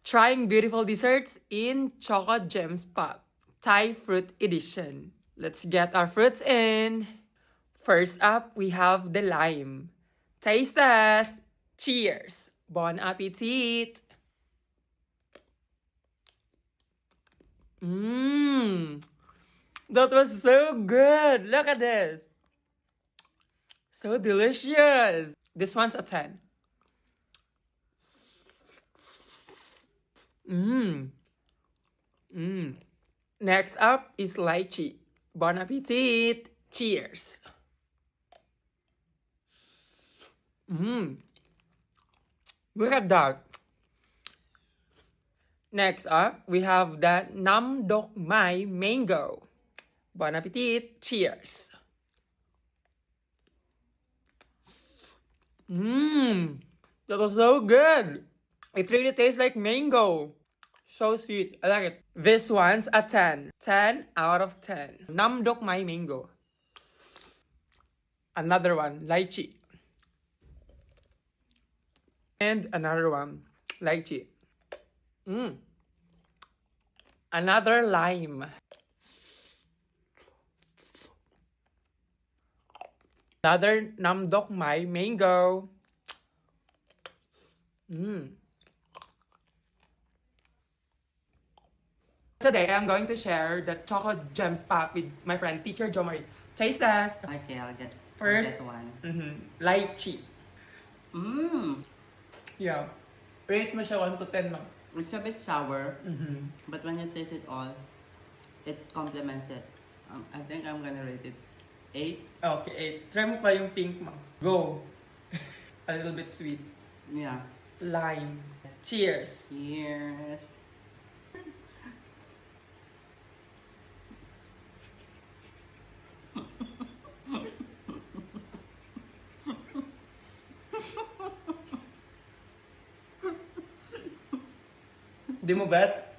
Trying beautiful desserts in Choco Gems Pop, Thai Fruit Edition. Let's get our fruits in. First up, we have the lime. Taste test. Cheers. Bon appetit. That was so good. Look at this. So delicious. This one's a 10. Next up is lychee. Bon appetit. Cheers. Look at that. Next up, we have the Nam Dok Mai mango. Bon appetit. Cheers. That was so good. It really tastes like mango. So sweet. I like it. This one's a 10. 10 out of 10. Nam Dok Mai mango. Another one, lychee. And another one, lychee. Another lime. Another Nam Dok Mai mango. Today, I'm going to share the Choco Gems Pop with my friend, Teacher Jo Marie. Taste test. Okay, I'll get First, one. Lychee. Yeah. Rate mo siya 1 to 10 lang. It's a bit sour, but when you taste it all, it complements it. I think I'm gonna rate it 8. Okay, 8. Try mo pa yung pink mo. Go. A little bit sweet. Yeah. Lime. Cheers. Cheers. Di mo bet?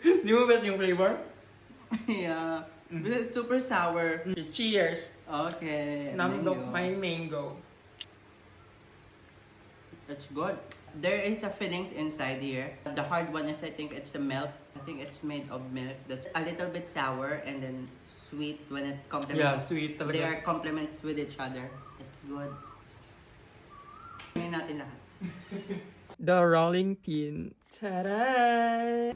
Di mo bet yung flavor? Yeah. But it's super sour. Cheers. Okay. Nam Dok mango. Mai mango. That's good. There is a fillings inside here. The hard one is, I think it's the milk. I think it's made of milk. That's a little bit sour and then sweet when it complements. Yeah, sweet talaga. They are complements with each other. It's good. Tingnan natin lahat. The rolling pin. Ta-da!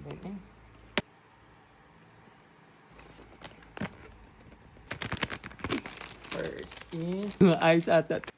First is ice at that.